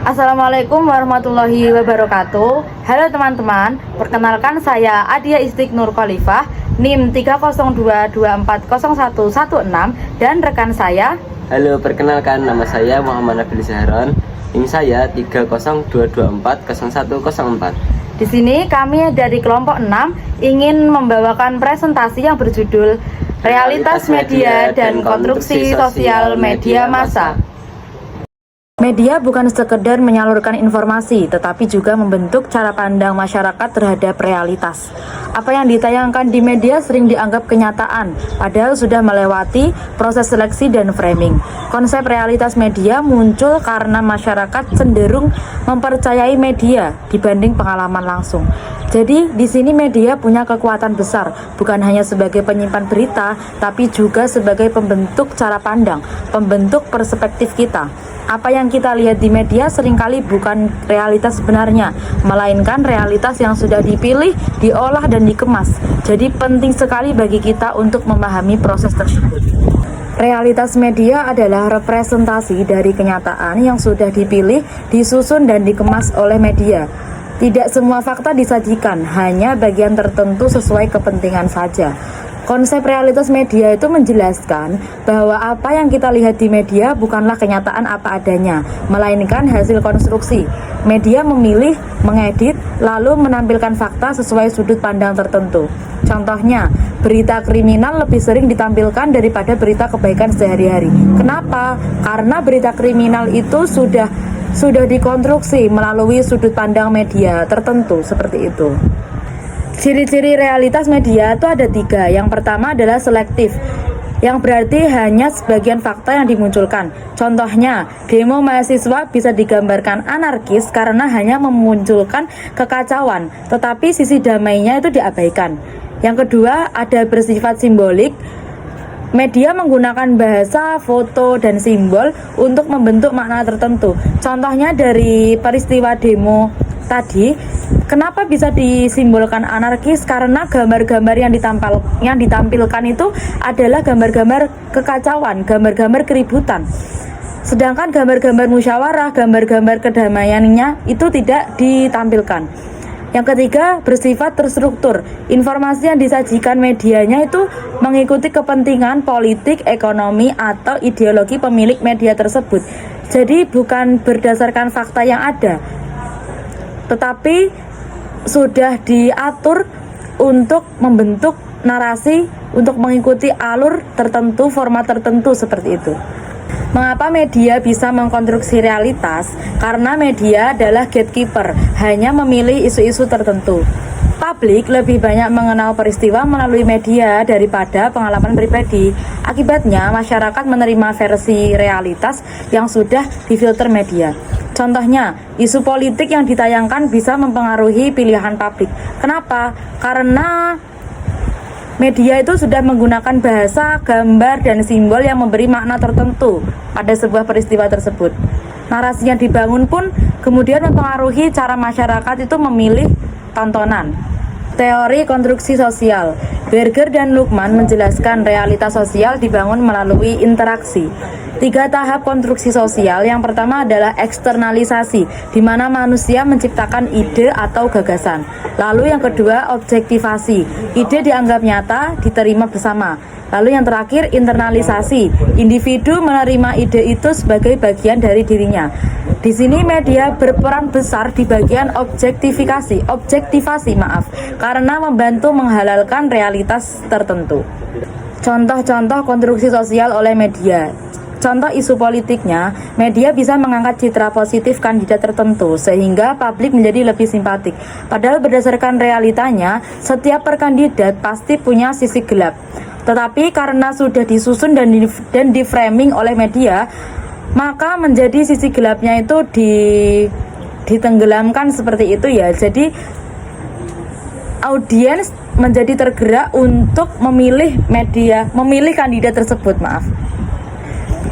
Assalamualaikum warahmatullahi wabarakatuh. Halo teman-teman, perkenalkan saya Adia Istik Nur Khalifah, NIM 302240116, dan rekan saya. Halo, perkenalkan nama saya Muhammad Nabil Zahron, NIM saya 302240104. Di sini kami dari kelompok 6 ingin membawakan presentasi yang berjudul Realitas Media dan Konstruksi Sosial Media Massa. Media bukan sekedar menyalurkan informasi, tetapi juga membentuk cara pandang masyarakat terhadap realitas. Apa yang ditayangkan di media sering dianggap kenyataan, padahal sudah melewati proses seleksi dan framing. Konsep realitas media muncul karena masyarakat cenderung mempercayai media dibanding pengalaman langsung. Jadi, di sini media punya kekuatan besar, bukan hanya sebagai penyimpan berita, tapi juga sebagai pembentuk cara pandang, pembentuk perspektif kita. Apa yang kita lihat di media seringkali bukan realitas sebenarnya, melainkan realitas yang sudah dipilih, diolah, dan dikemas. Jadi penting sekali bagi kita untuk memahami proses tersebut. Realitas media adalah representasi dari kenyataan yang sudah dipilih, disusun, dan dikemas oleh media. Tidak semua fakta disajikan, hanya bagian tertentu sesuai kepentingan saja. Konsep realitas media itu menjelaskan bahwa apa yang kita lihat di media bukanlah kenyataan apa adanya, melainkan hasil konstruksi. Media memilih, mengedit, lalu menampilkan fakta sesuai sudut pandang tertentu. Contohnya, berita kriminal lebih sering ditampilkan daripada berita kebaikan sehari-hari. Kenapa? Karena berita kriminal itu sudah dikonstruksi melalui sudut pandang media tertentu seperti itu. Ciri-ciri realitas media itu ada 3. Yang pertama adalah selektif, yang berarti hanya sebagian fakta yang dimunculkan. Contohnya, demo mahasiswa bisa digambarkan anarkis karena hanya memunculkan kekacauan, tetapi sisi damainya itu diabaikan. Yang kedua, ada bersifat simbolik. Media menggunakan bahasa, foto, dan simbol untuk membentuk makna tertentu. Contohnya dari peristiwa demo tadi, kenapa bisa disimbolkan anarkis? Karena gambar-gambar yang ditampilkan itu adalah gambar-gambar kekacauan, gambar-gambar keributan. Sedangkan gambar-gambar musyawarah, gambar-gambar kedamaiannya itu tidak ditampilkan. Yang ketiga, bersifat terstruktur. Informasi yang disajikan medianya itu mengikuti kepentingan politik, ekonomi, atau ideologi pemilik media tersebut. Jadi bukan berdasarkan fakta yang ada, tetapi sudah diatur untuk membentuk narasi, untuk mengikuti alur tertentu, format tertentu seperti itu. Mengapa media bisa mengkonstruksi realitas? Karena media adalah gatekeeper, hanya memilih isu-isu tertentu. Publik lebih banyak mengenal peristiwa melalui media daripada pengalaman pribadi. Akibatnya, masyarakat menerima versi realitas yang sudah difilter media. Contohnya, isu politik yang ditayangkan bisa mempengaruhi pilihan publik. Kenapa? Karena media itu sudah menggunakan bahasa, gambar, dan simbol yang memberi makna tertentu pada sebuah peristiwa tersebut. Narasi yang dibangun pun kemudian mempengaruhi cara masyarakat itu memilih tontonan. Teori konstruksi sosial. Berger dan Luqman menjelaskan realitas sosial dibangun melalui interaksi. 3 tahap konstruksi sosial. Yang pertama adalah eksternalisasi, di mana manusia menciptakan ide atau gagasan. Lalu yang kedua, objektivasi. Ide dianggap nyata, diterima bersama. Lalu yang terakhir, internalisasi. Individu menerima ide itu sebagai bagian dari dirinya. Di sini media berperan besar di bagian objektivasi, karena membantu menghalalkan realitas tertentu. Contoh-contoh konstruksi sosial oleh media. Contoh isu politiknya, media bisa mengangkat citra positif kandidat tertentu sehingga publik menjadi lebih simpatik. Padahal berdasarkan realitanya, setiap perkandidat pasti punya sisi gelap. Tetapi karena sudah disusun dan di-framing oleh media, maka menjadi sisi gelapnya itu ditenggelamkan seperti itu ya. Jadi audiens menjadi tergerak untuk memilih kandidat tersebut,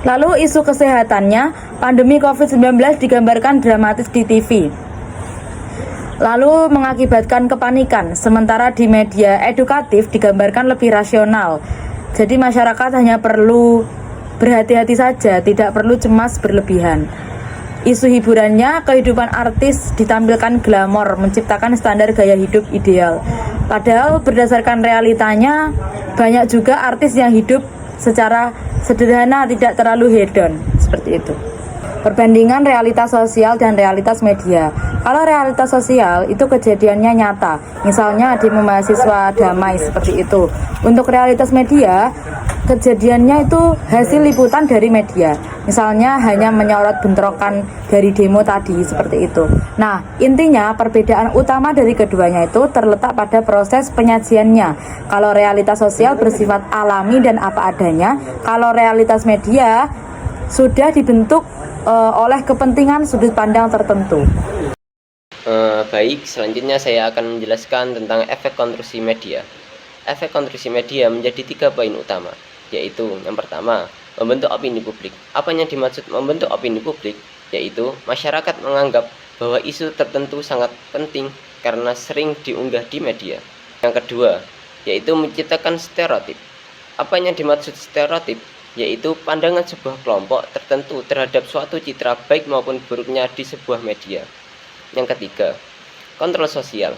Lalu isu kesehatannya, pandemi COVID-19 digambarkan dramatis di TV, lalu mengakibatkan kepanikan, sementara di media edukatif digambarkan lebih rasional. Jadi masyarakat hanya perlu berhati-hati saja, tidak perlu cemas berlebihan. Isu hiburannya, kehidupan artis ditampilkan glamor, menciptakan standar gaya hidup ideal. Padahal berdasarkan realitanya, banyak juga artis yang hidup secara sederhana, tidak terlalu hedon, seperti itu. Perbandingan realitas sosial dan realitas media. Kalau realitas sosial itu kejadiannya nyata, misalnya demo mahasiswa damai seperti itu. Untuk realitas media, kejadiannya itu hasil liputan dari media. Misalnya hanya menyorot bentrokan dari demo tadi seperti itu. Nah, intinya perbedaan utama dari keduanya itu terletak pada proses penyajiannya. Kalau realitas sosial bersifat alami dan apa adanya, kalau realitas media sudah dibentuk oleh kepentingan sudut pandang tertentu. Baik, selanjutnya saya akan menjelaskan tentang efek konstruksi media. Efek konstruksi media menjadi 3 poin utama, yaitu yang pertama, membentuk opini publik. Apa yang dimaksud membentuk opini publik? Yaitu masyarakat menganggap bahwa isu tertentu sangat penting karena sering diunggah di media. Yang kedua, yaitu menciptakan stereotip. Apa yang dimaksud stereotip? Yaitu pandangan sebuah kelompok tertentu terhadap suatu citra baik maupun buruknya di sebuah media. Yang ketiga, kontrol sosial.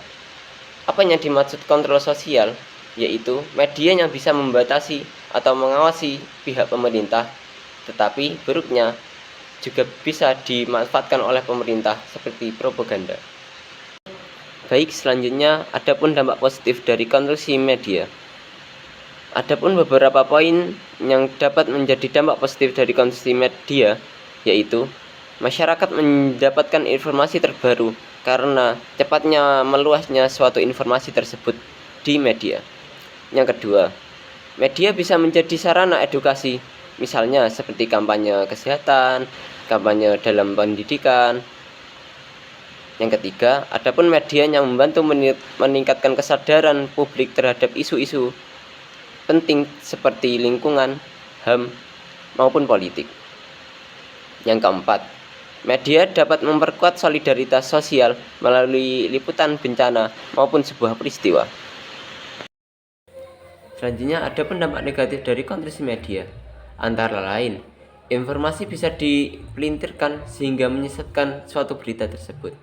Apa yang dimaksud kontrol sosial? Yaitu media yang bisa membatasi atau mengawasi pihak pemerintah, tetapi buruknya juga bisa dimanfaatkan oleh pemerintah seperti propaganda. Baik, selanjutnya adapun dampak positif dari konstruksi media. Adapun beberapa poin yang dapat menjadi dampak positif dari konstruksi media, yaitu masyarakat mendapatkan informasi terbaru karena cepatnya meluasnya suatu informasi tersebut di media. Yang kedua, media bisa menjadi sarana edukasi, misalnya seperti kampanye kesehatan, kampanye dalam pendidikan. Yang ketiga, adapun media yang membantu meningkatkan kesadaran publik terhadap isu-isu penting seperti lingkungan, HAM, maupun politik. Yang keempat, media dapat memperkuat solidaritas sosial melalui liputan bencana maupun sebuah peristiwa. Selanjutnya ada dampak negatif dari konstruksi media. Antara lain, informasi bisa dipelintirkan sehingga menyesatkan suatu berita tersebut.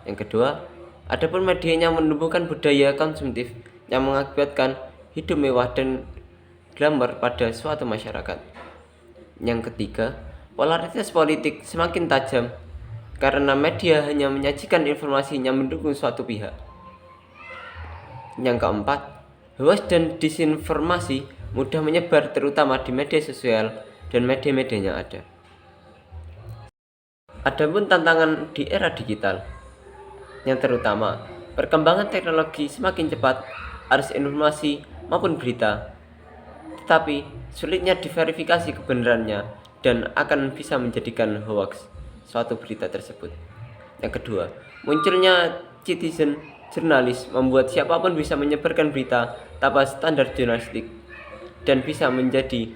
Yang kedua, adapun media yang menumbuhkan budaya konsumtif yang mengakibatkan hidup mewah dan glamor pada suatu masyarakat. Yang ketiga, polaritas politik semakin tajam karena media hanya menyajikan informasi yang mendukung suatu pihak. Yang keempat, hoax dan disinformasi mudah menyebar terutama di media sosial dan media-media yang ada. Adapun tantangan di era digital, yang terutama perkembangan teknologi semakin cepat, arus informasi maupun berita, tetapi sulitnya diverifikasi kebenarannya dan akan bisa menjadikan hoax suatu berita tersebut. Yang kedua, munculnya citizen jurnalis membuat siapapun bisa menyebarkan berita tanpa standar jurnalistik dan bisa menjadi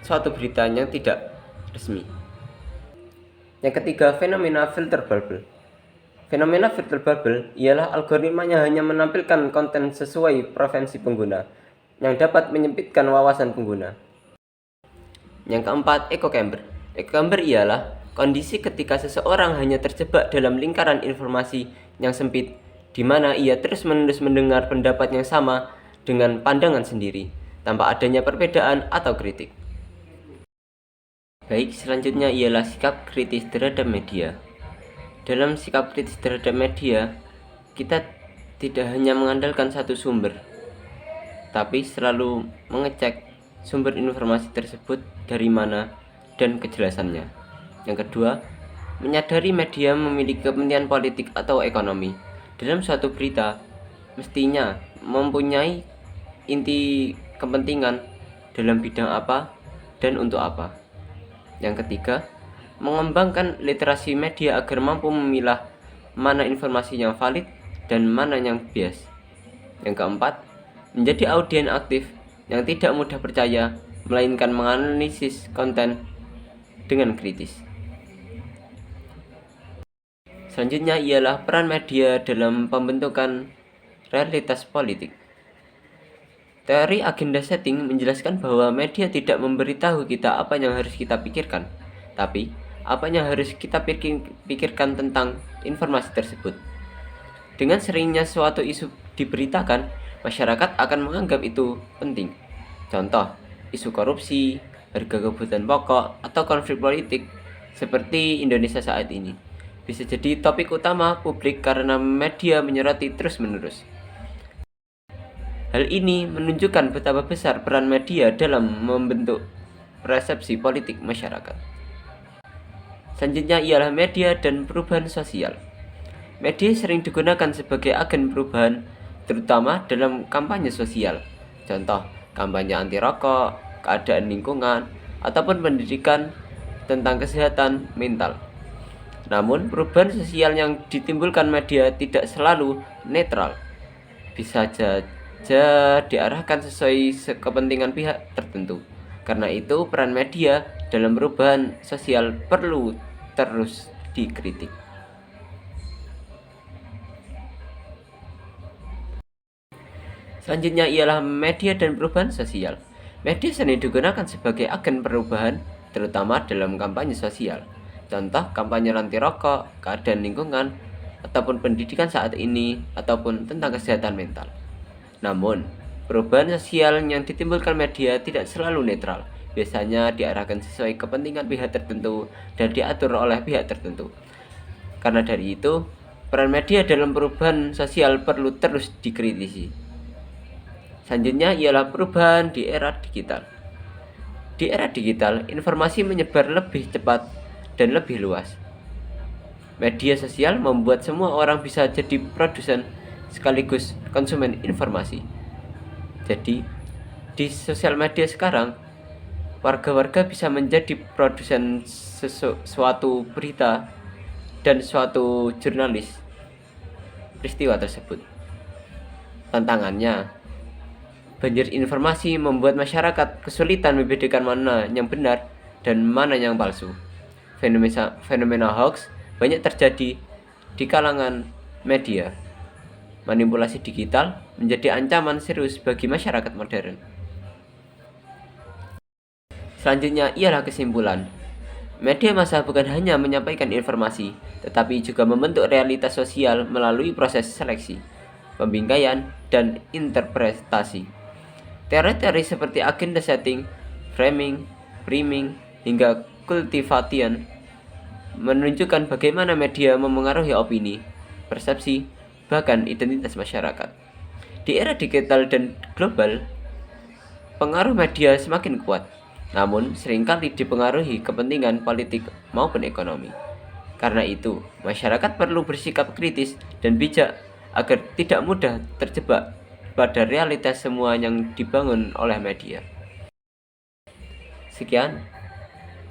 suatu berita yang tidak resmi. Yang ketiga, fenomena filter bubble. Fenomena filter bubble ialah algoritma yang hanya menampilkan konten sesuai preferensi pengguna, yang dapat menyempitkan wawasan pengguna. Yang keempat, echo chamber. Echo chamber ialah kondisi ketika seseorang hanya terjebak dalam lingkaran informasi yang sempit, di mana ia terus-menerus mendengar pendapat yang sama dengan pandangan sendiri, tanpa adanya perbedaan atau kritik. Baik, selanjutnya ialah sikap kritis terhadap media. Dalam sikap kritis terhadap media, kita tidak hanya mengandalkan satu sumber, tapi selalu mengecek sumber informasi tersebut dari mana dan kejelasannya. Yang kedua, menyadari media memiliki kepentingan politik atau ekonomi. Dalam suatu berita, mestinya mempunyai inti kepentingan dalam bidang apa dan untuk apa. Yang ketiga, mengembangkan literasi media agar mampu memilah mana informasi yang valid dan mana yang bias. Yang keempat, menjadi audien aktif yang tidak mudah percaya, melainkan menganalisis konten dengan kritis. Selanjutnya ialah peran media dalam pembentukan realitas politik. Teori agenda setting menjelaskan bahwa media tidak memberitahu kita apa yang harus kita pikirkan, tapi apa yang harus kita pikirkan tentang informasi tersebut. Dengan seringnya suatu isu diberitakan, masyarakat akan menganggap itu penting. Contoh, isu korupsi, harga kebutuhan pokok, atau konflik politik seperti Indonesia saat ini bisa jadi topik utama publik karena media menyoroti terus-menerus. Hal ini menunjukkan betapa besar peran media dalam membentuk persepsi politik masyarakat. Selanjutnya ialah media dan perubahan sosial. Media sering digunakan sebagai agen perubahan, terutama dalam kampanye sosial. Contoh, kampanye anti rokok, keadaan lingkungan, ataupun pendidikan tentang kesehatan mental. Namun, perubahan sosial yang ditimbulkan media tidak selalu netral. Bisa saja diarahkan sesuai kepentingan pihak tertentu. Karena itu, peran media dalam perubahan sosial perlu terus dikritik. Selanjutnya ialah media dan perubahan sosial. Media sering digunakan sebagai agen perubahan, terutama dalam kampanye sosial. Contoh, kampanye anti rokok, keadaan lingkungan, ataupun pendidikan saat ini, ataupun tentang kesehatan mental. Namun, perubahan sosial yang ditimbulkan media tidak selalu netral. Biasanya diarahkan sesuai kepentingan pihak tertentu dan diatur oleh pihak tertentu. Karena dari itu, peran media dalam perubahan sosial perlu terus dikritisi. Selanjutnya ialah perubahan di era digital. Di era digital, informasi menyebar lebih cepat dan lebih luas. Media sosial membuat semua orang bisa jadi produsen sekaligus konsumen informasi. Jadi, di sosial media sekarang, warga-warga bisa menjadi produsen suatu berita dan suatu jurnalis peristiwa tersebut. Tantangannya, banjir informasi membuat masyarakat kesulitan membedakan mana yang benar dan mana yang palsu. Fenomena hoax banyak terjadi di kalangan media. Manipulasi digital menjadi ancaman serius bagi masyarakat modern. Selanjutnya ialah kesimpulan. Media massa bukan hanya menyampaikan informasi, tetapi juga membentuk realitas sosial melalui proses seleksi, pembingkaian, dan interpretasi. Teori-teori seperti agenda setting, framing, priming, hingga cultivation menunjukkan bagaimana media memengaruhi opini, persepsi, bahkan identitas masyarakat. Di era digital dan global, pengaruh media semakin kuat, namun seringkali dipengaruhi kepentingan politik maupun ekonomi. Karena itu, masyarakat perlu bersikap kritis dan bijak agar tidak mudah terjebak pada realitas semua yang dibangun oleh media. Sekian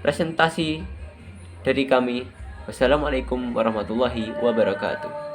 presentasi dari kami. Wassalamualaikum warahmatullahi wabarakatuh.